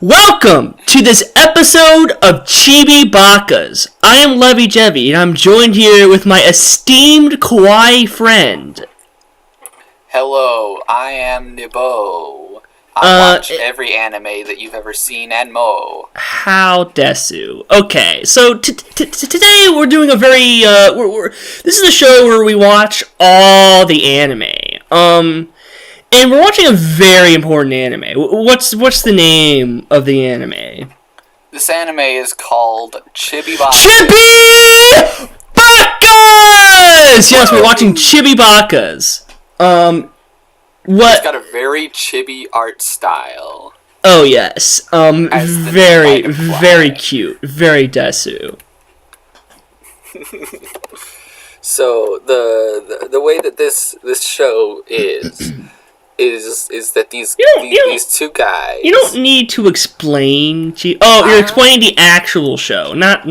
Welcome to this episode of Chibi Bakas. I am Levy Jevy, and I'm joined here with my esteemed kawaii friend. Hello, I am Nibo. I watch every anime that you've ever seen and more. How desu. Okay, so today we're doing a very this is a show where we watch all the anime. And we're watching a very important anime. What's the name of the anime? This anime is called Chibi Bakas. Chibi Bakas! Yes, we're watching Chibi Bakas. It's got a very chibi art style. Oh yes. Very cute. Very desu. So the way that this show is that these two guys. You don't need to explain. You're explaining the actual show, not.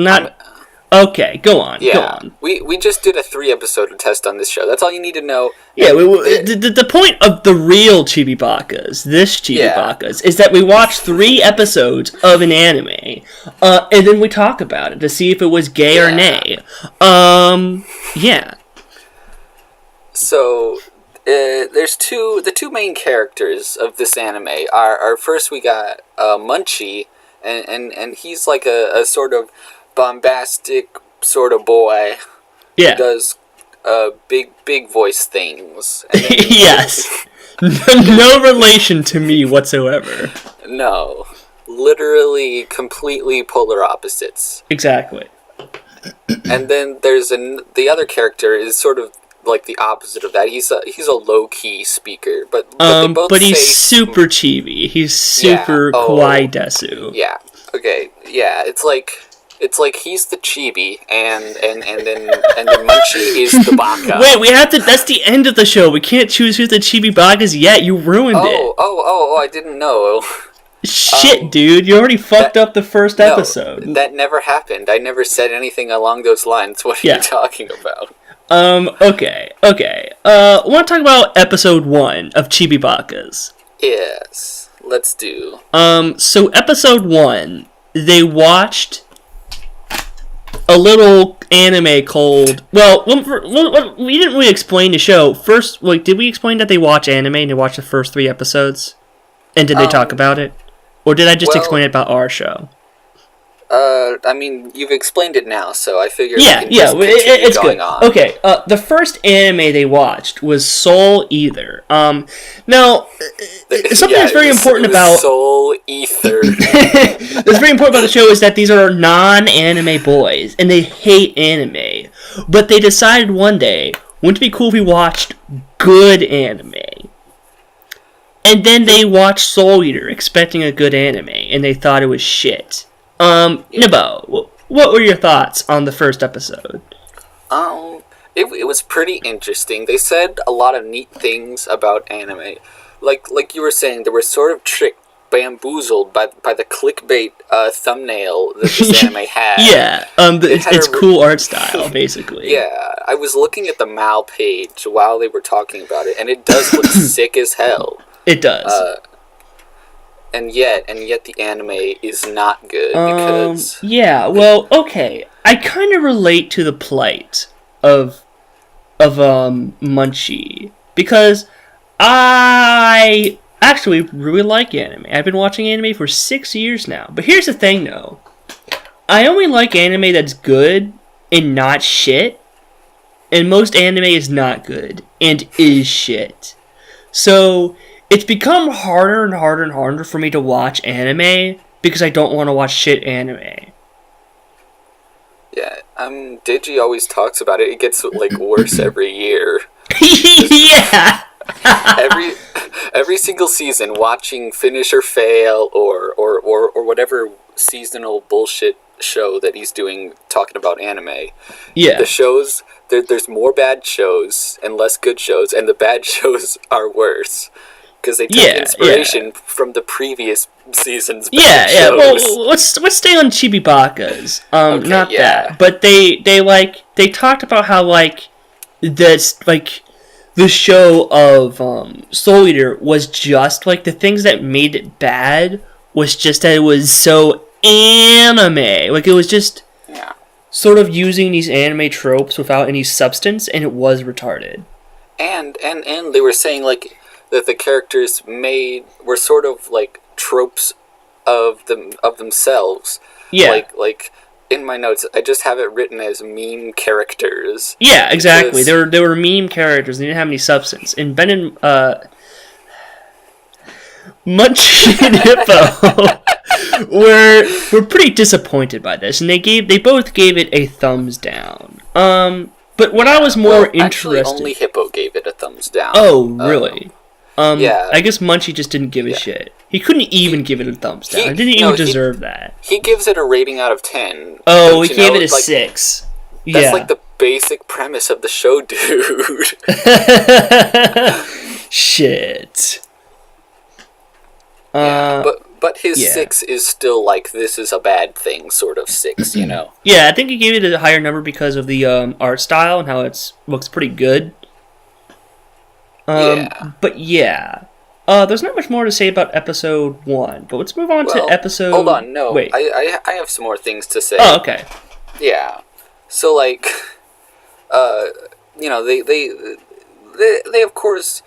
Okay, go on. Yeah, go on. We just did a 3-episode test on this show. That's all you need to know. Yeah, the point of the real Chibi Bakas, this Chibi Bakas, is that we watch 3 episodes of an anime, and then we talk about it to see if it was gay or nay. Yeah. So. There's the two main characters of this anime are first we got Munchie, and he's like a sort of bombastic sort of boy who does big voice things. And then yes, no relation to me whatsoever. No, literally completely polar opposites. Exactly. And then there's the other character is sort of like the opposite of that. He's a low key speaker, but he's super chibi. He's super kawaii desu. Yeah. Okay. Yeah. It's like he's the chibi, and then Munchie is the baka. Wait, we have to. That's the end of the show. We can't choose who's the chibi bakas yet. You ruined it. Oh! I didn't know. Shit, dude! You already fucked up the first episode. That never happened. I never said anything along those lines. What are you talking about? Okay. I want to talk about episode 1 of Chibi Bakas. Yes, let's do. So episode 1, they watched a little anime called... Well, we didn't really explain the show. First, did we explain that they watch anime and they watch the first 3 episodes? And did they talk about it? Or did I just explain it about our show? I mean, you've explained it now, so I figured it's going good. On. Okay, the first anime they watched was Soul Ether. Now, something that's very important about... Soul Ether. That's very important about the show is that these are non-anime boys, and they hate anime. But they decided one day, wouldn't it be cool if we watched good anime? And then they watched Soul Eater, expecting a good anime, and they thought it was shit. Nibo, what were your thoughts on the first episode? It was pretty interesting. They said a lot of neat things about anime. Like you were saying, they were sort of tricked, bamboozled by the clickbait thumbnail that this anime had. Yeah, it's cool art style, basically. Yeah, I was looking at the Mal page while they were talking about it, and it does look sick as hell. It does. And yet the anime is not good because... Yeah, well, okay. I kind of relate to the plight of Munchie. Because I actually really like anime. I've been watching anime for 6 years now. But here's the thing, though. I only like anime that's good and not shit. And most anime is not good and is shit. So... It's become harder and harder and harder for me to watch anime because I don't want to watch shit anime. Yeah, Digi always talks about it. It gets worse every year. Yeah. every single season, watching Finish or Fail or whatever seasonal bullshit show that he's doing talking about anime. Yeah. The shows there's more bad shows and less good shows, and the bad shows are worse. Because they took inspiration from the previous season's shows. Well, let's stay on Chibi Bakas. That. But they talked about how that's the show of Soul Eater was just the things that made it bad was just that it was so anime. Like, it was just sort of using these anime tropes without any substance, and it was retarded. And they were saying, like, that the characters were sort of, like, tropes of themselves. Yeah. Like, in my notes, I just have it written as meme characters. Yeah, exactly. They were meme characters. They didn't have any substance. And Ben and Munchie and Hippo were pretty disappointed by this, and they both gave it a thumbs down. But what I was more interested, actually, only Hippo gave it a thumbs down. Oh, really? Yeah. I guess Munchie just didn't give a shit. He couldn't even give it a thumbs down. He didn't even deserve that. He gives it a rating out of 10. Oh, he gave it a 6. That's like the basic premise of the show, dude. Shit. But his 6 is still like, this is a bad thing sort of 6, you know? Yeah, I think he gave it a higher number because of the art style and how it looks pretty good. But yeah. There's not much more to say about episode 1, but let's move on to episode... Hold on, no. Wait. I have some more things to say. Oh, okay. Yeah. So, like, you know, they of course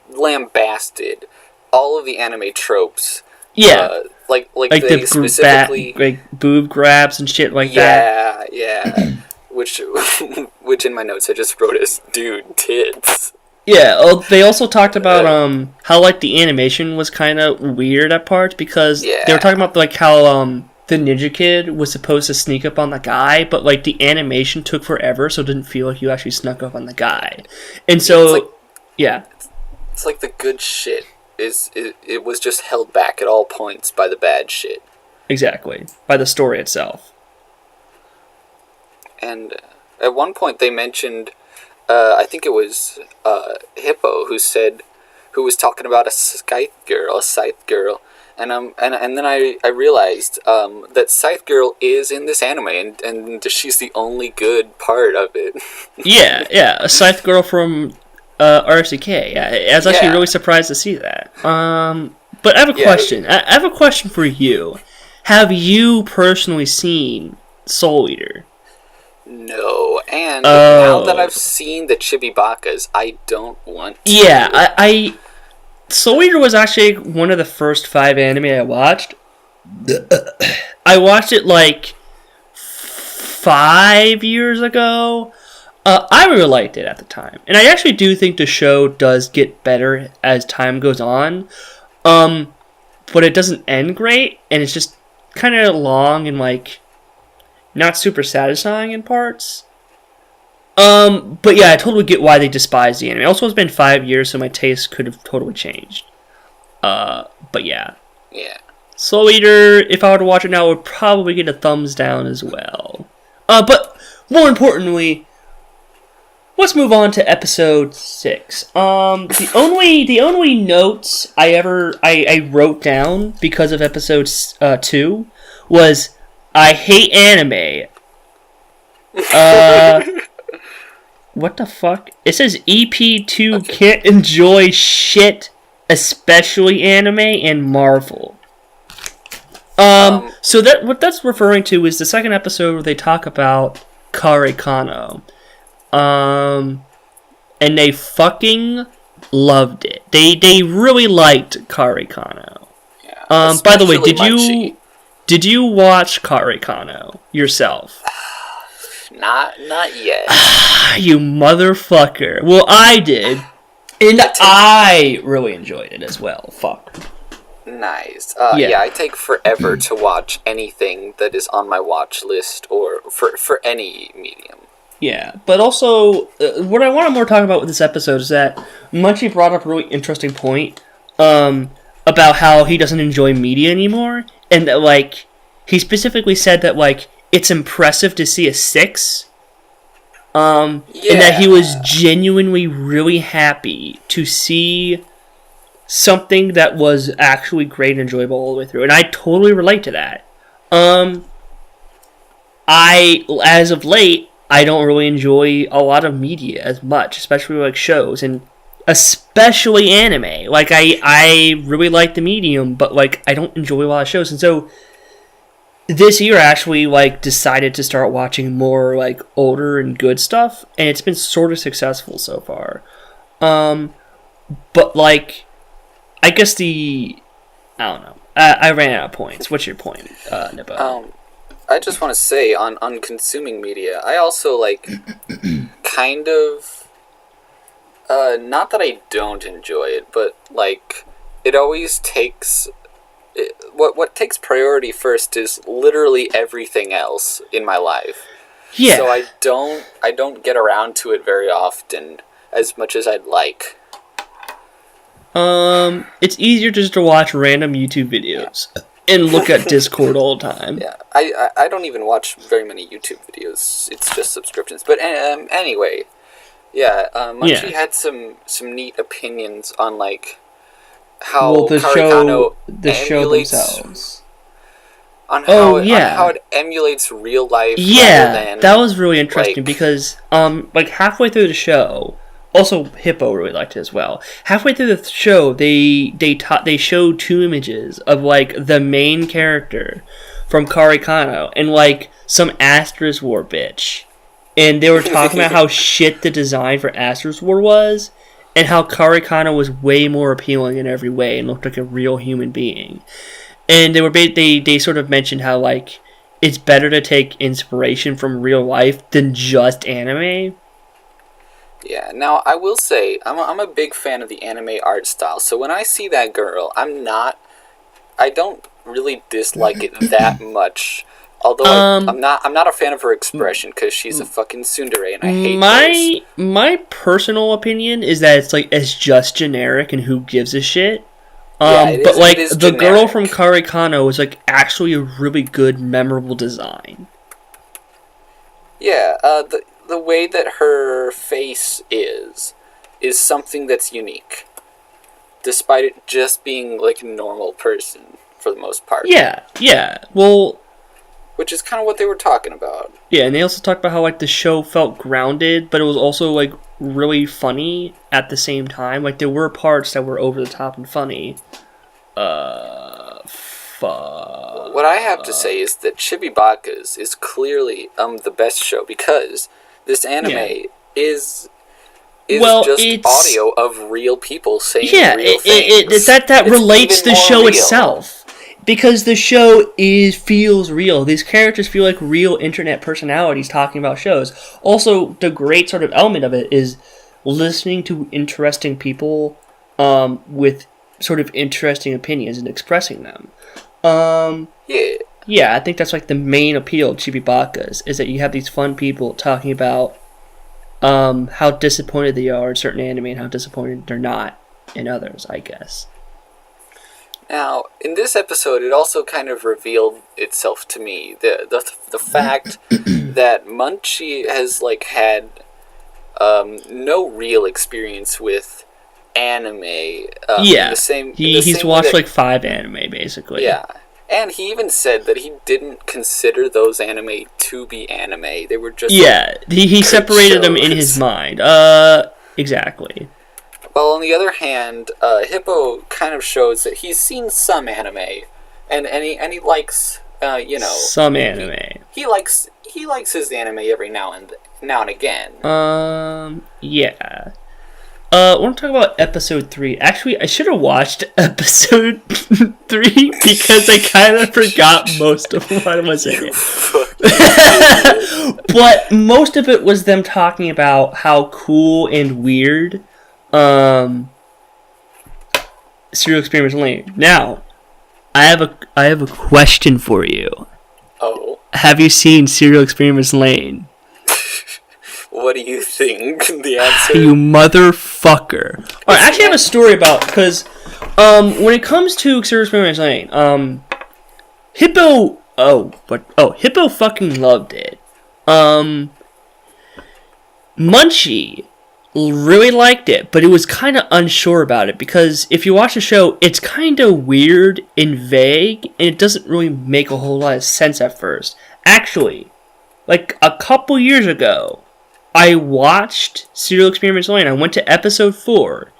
lambasted all of the anime tropes. Yeah. Like they the specifically... like, boob grabs and shit like that. Yeah. which in my notes I just wrote as, dude, tits. Yeah, they also talked about how, like, the animation was kind of weird at parts because they were talking about, like, how the ninja kid was supposed to sneak up on the guy, but, like, the animation took forever, so it didn't feel like you actually snuck up on the guy. And so, it's like the good shit it was just held back at all points by the bad shit. Exactly, by the story itself. And at one point they mentioned... I think it was Hippo who was talking about a scythe girl, and then I realized that Scythe Girl is in this anime, and she's the only good part of it. yeah, a Scythe Girl from RCK. Yeah, I was actually really surprised to see that. But I have a question. I have a question for you. Have you personally seen Soul Eater? No, and now that I've seen the chibi bakas, I don't want to. Yeah, I Soul Eater was actually one of the first 5 anime I watched. I watched it like 5 years ago. I really liked it at the time, and I actually do think the show does get better as time goes on. But it doesn't end great, and it's just kind of long and like not super satisfying in parts. But yeah, I totally get why they despise the anime. Also, it's been 5 years, so my taste could have totally changed. But yeah. Yeah. Soul Eater, if I were to watch it now, would probably get a thumbs down as well. But more importantly, let's move on to episode 6. The only notes I wrote down because of episode 2 was I hate anime. What the fuck? It says EP2 can't enjoy shit, especially anime and Marvel. So that what that's referring to is the second episode where they talk about Kare Kano. And they fucking loved it. They really liked Kare Kano. Yeah, by the way, did you watch Kare Kano yourself? Not yet. You motherfucker. Well, I did. And I really enjoyed it as well. Fuck. Nice. Yeah, I take forever to watch anything that is on my watch list or for any medium. Yeah, but also, what I want to more talk about with this episode is that Munchie brought up a really interesting point about how he doesn't enjoy media anymore, and that, like, he specifically said that, like, it's impressive to see a 6, and that he was genuinely really happy to see something that was actually great and enjoyable all the way through, and I totally relate to that. As of late, I don't really enjoy a lot of media as much, especially like shows, and especially anime. Like, I really like the medium, but, like, I don't enjoy a lot of shows. And so, this year I actually, like, decided to start watching more, like, older and good stuff, and it's been sort of successful so far. But, like, I guess I don't know. I ran out of points. What's your point, Nippo? I just want to say, on consuming media, I also, like, kind of, not that I don't enjoy it, but, like, it always takes, what takes priority first is literally everything else in my life. Yeah. So I don't get around to it very often, as much as I'd like. It's easier just to watch random YouTube videos and look at Discord all the time. Yeah, I don't even watch very many YouTube videos. It's just subscriptions. But anyway, yeah, Munchie had some neat opinions on, like, how the Karikano show themselves. On how it emulates real life. Yeah, that was really interesting because like halfway through the show. Also, Hippo really liked it as well. Halfway through the show, they showed 2 images of, like, the main character from Karikano and, like, some Asterisk War bitch. And they were talking about how shit the design for Asterisk War was, and how Karikano was way more appealing in every way and looked like a real human being. And they sort of mentioned how, like, it's better to take inspiration from real life than just anime. Yeah, now I will say, I'm a big fan of the anime art style, so when I see that girl, I don't really dislike it that much, although I'm not a fan of her expression, because she's a fucking tsundere, and I hate those. My personal opinion is that it's just generic, and who gives a shit? But like, the girl from Karikano was, like, actually a really good, memorable design. Yeah, the way that her face is something that's unique, despite it just being, like, a normal person for the most part. Yeah. Well, which is kind of what they were talking about. Yeah, and they also talked about how, like, the show felt grounded, but it was also, like, really funny at the same time. Like, there were parts that were over the top and funny. What I have to say is that Chibi Bakas is clearly the best show, because this anime is just audio of real people saying real things. That relates to the show itself. Because the show feels real. These characters feel like real internet personalities talking about shows. Also, the great sort of element of it is listening to interesting people with sort of interesting opinions and expressing them. Yeah, I think that's, like, the main appeal of Chibi Bakas, is that you have these fun people talking about how disappointed they are in certain anime and how disappointed they're not in others, I guess. Now, in this episode, it also kind of revealed itself to me. The fact that Munchie has, like, had no real experience with anime. He's watched, like, 5 anime, basically. Yeah. And he even said that he didn't consider those anime to be anime. They were just... Yeah, he separated them in his mind. Exactly. Well, on the other hand, Hippo kind of shows that he's seen some anime, and he likes, some anime. He likes his anime every now and again. Yeah. I want to talk about episode 3. Actually, I should have watched episode 3 because I kind of forgot most of what was in it. But most of it was them talking about how cool and weird Serial Experiments Lane. Now, I have a question for you. Oh. Have you seen Serial Experiments Lane? What do you think? The answer? You motherfucker. Alright, I actually have a story about, because when it comes to Serial Experiments Lane, Hippo fucking loved it. Munchie really liked it, but it was kind of unsure about it, because if you watch the show, it's kind of weird and vague, and it doesn't really make a whole lot of sense at first. Actually, like a couple years ago, I watched Serial Experiments Lane. I went to episode 4,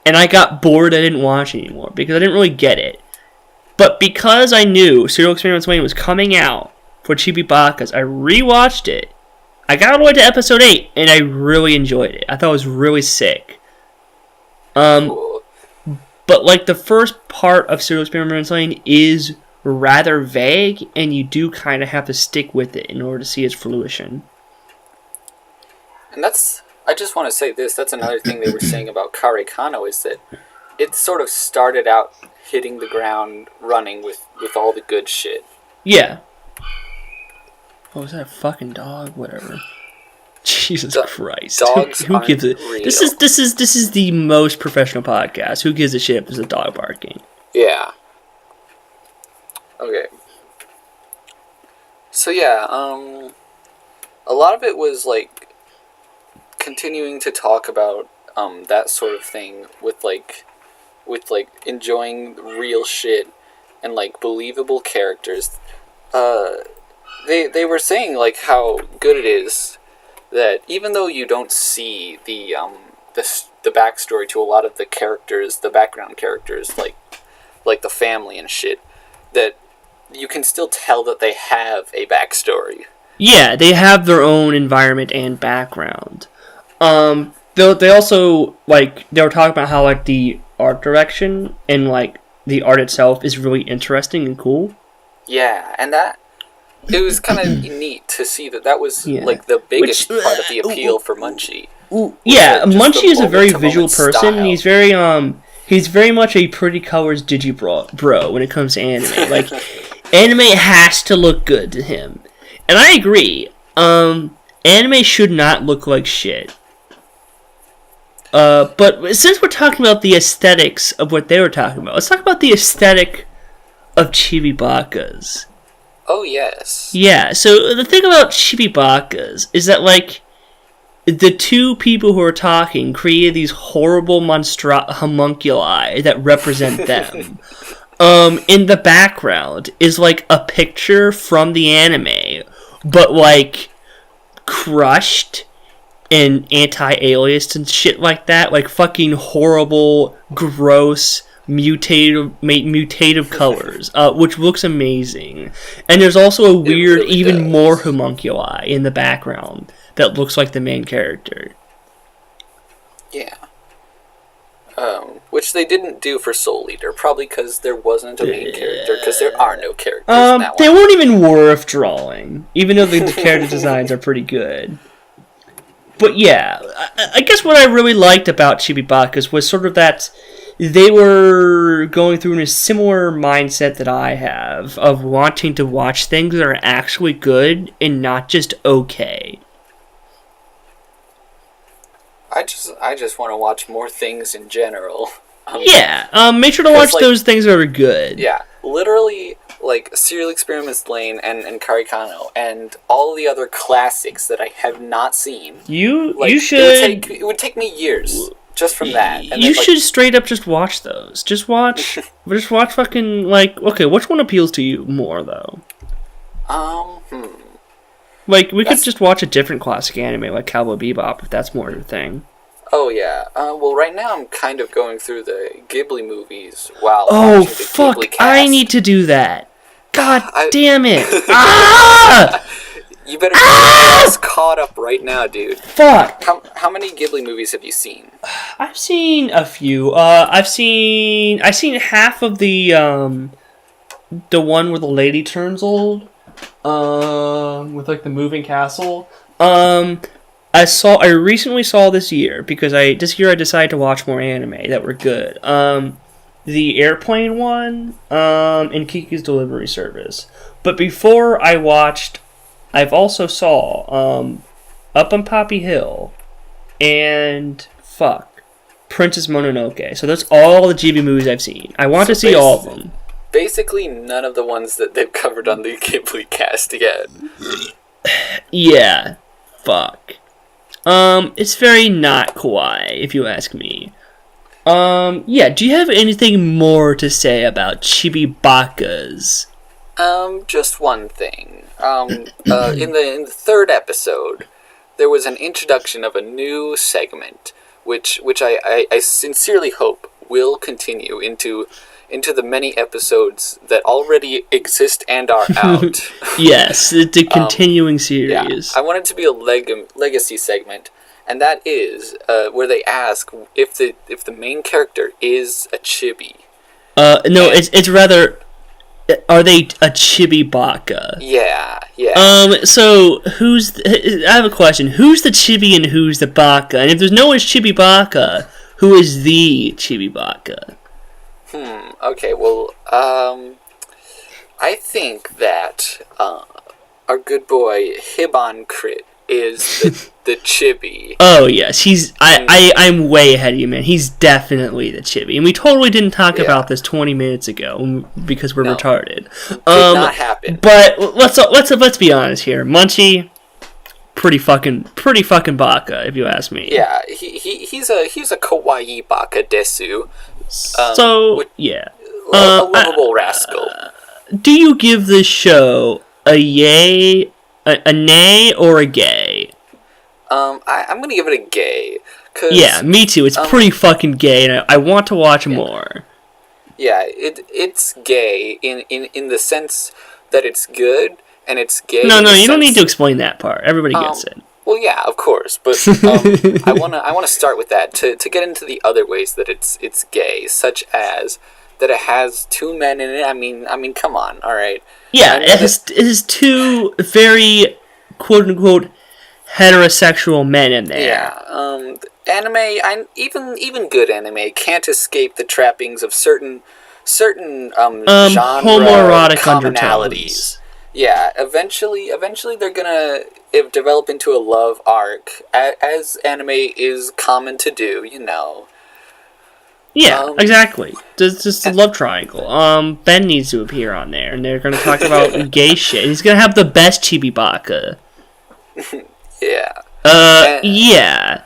and I got bored. I didn't watch it anymore because I didn't really get it. But because I knew Serial Experiments Lain was coming out for Chibi Bakas, I rewatched it. I got all the way to episode 8, and I really enjoyed it. I thought it was really sick. Cool. But like the first part of Serial Experiments Lain is rather vague, and you do kind of have to stick with it in order to see its fruition. And I just want to say this, that's another thing they were saying about Kare Kano, is that it sort of started out hitting the ground running with all the good shit. Yeah. Oh, was that a fucking dog? Whatever. Jesus Christ. Dogs who gives it? real. This is the most professional podcast. Who gives a shit if there's a dog barking? Yeah. Okay. So yeah, a lot of it was like continuing to talk about that sort of thing with enjoying real shit and like believable characters. They were saying like how good it is that even though you don't see the backstory to a lot of the characters, the background characters, like the family and shit, that you can still tell that they have a backstory. Yeah, they have their own environment and background. They also, like, they were talking about how, like, the art direction and, like, the art itself is really interesting and cool. Yeah, and it was kind of neat to see that was, like, the biggest part of the appeal for Munchie. Yeah, Munchie is a very visual person, and he's very much a pretty colors bro when it comes to anime. Like, anime has to look good to him. And I agree. Anime should not look like shit. But since we're talking about the aesthetics of what they were talking about, let's talk about the aesthetic of Chibi Bakas. Oh, yes. Yeah, so the thing about Chibi Bakas is that, like, the two people who are talking created these horrible homunculi that represent them. In the background is, like, a picture from the anime, but, like, crushed and anti-aliased and shit like that. Like, fucking horrible, gross, mutative colors, which looks amazing. And there's also a weird, really even more homunculi in the background that looks like the main character. Yeah. Which they didn't do for Soul Eater, probably because there wasn't a main character, because there are no characters in that they one. weren't even worth drawing, even though the character designs are pretty good. But yeah, I guess what I really liked about Chibi Bakas was sort of that they were going through a similar mindset that I have, of wanting to watch things that are actually good and not just okay. I just want to watch more things in general. Make sure to watch those things that are good. Yeah, literally, like, Serial Experiments Lain and Kare Kano, and all the other classics that I have not seen. You should... It would take me years, just from that. And you should straight up just watch those. Just watch fucking, like, okay, which one appeals to you more, though? Like, we could just watch a different classic anime, like Cowboy Bebop, if that's more your thing. Oh, yeah. Well, right now I'm kind of going through the Ghibli movies while watching the fuck, Ghibli cast. I need to do that. God damn it. Ah! You better get us caught up right now, dude. Fuck. How many Ghibli movies have you seen? I've seen a few. I've seen half of the one where the lady turns old. With like the moving castle. I recently saw this year because this year I decided to watch more anime that were good. The airplane one, and Kiki's Delivery Service. But before I've also saw Up on Poppy Hill and Princess Mononoke. So that's all the Ghibli movies I've seen. I want to see all of them. Basically, none of the ones that they've covered on the Ghibli cast yet. Yeah. Fuck. It's very not kawaii, if you ask me. Yeah, do you have anything more to say about Chibi Bakas? Just one thing. In the third episode, there was an introduction of a new segment which I sincerely hope will continue into the many episodes that already exist and are out. Yes, the continuing series. Yeah, I want it to be a legacy segment, and that is where they ask if the main character is a chibi. No, it's rather, are they a chibi baka? Yeah. So I have a question. Who's the chibi and who's the baka? And if there's no one's chibi baka, who is the chibi baka? Okay, well, I think that our good boy Hibon Crit is the chibi. Oh yes, I'm way ahead of you, man. He's definitely the chibi, and we totally didn't talk about this 20 minutes ago because we're retarded. Did not happen. But let's be honest here. Munchie, pretty fucking baka, if you ask me. Yeah, he's a kawaii baka desu. Yeah, a lovable rascal. Do you give this show a yay, a nay, or a gay? I'm gonna give it a gay. Yeah, me too. It's pretty fucking gay, and I want to watch more. Yeah, it's gay in the sense that it's good, and it's gay. No, you don't need to explain that part. Everybody gets it. Well, yeah, of course, but I wanna start with that to get into the other ways that it's gay, such as that it has two men in it. I mean, come on, all right. Yeah, it has two very quote unquote heterosexual men in there. Yeah, anime. Even good anime can't escape the trappings of certain genre homoerotic commonalities. undertones. Yeah, eventually they're gonna develop into a love arc, as anime is common to do, you know. Yeah, exactly. Just a love triangle. Ben needs to appear on there, and they're gonna talk about gay shit. He's gonna have the best chibi baka. Yeah. Yeah.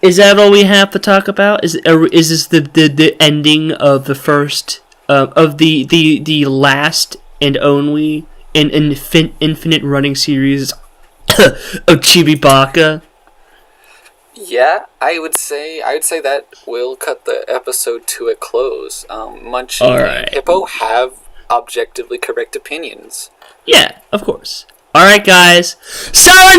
Is that all we have to talk about? Is this the ending of the first of the last and only infinite running series of chibi baka? Yeah, I would say that will cut the episode to a close. Munchie and Hippo have objectively correct opinions. Yeah, of course. Alright, guys. Sayonara!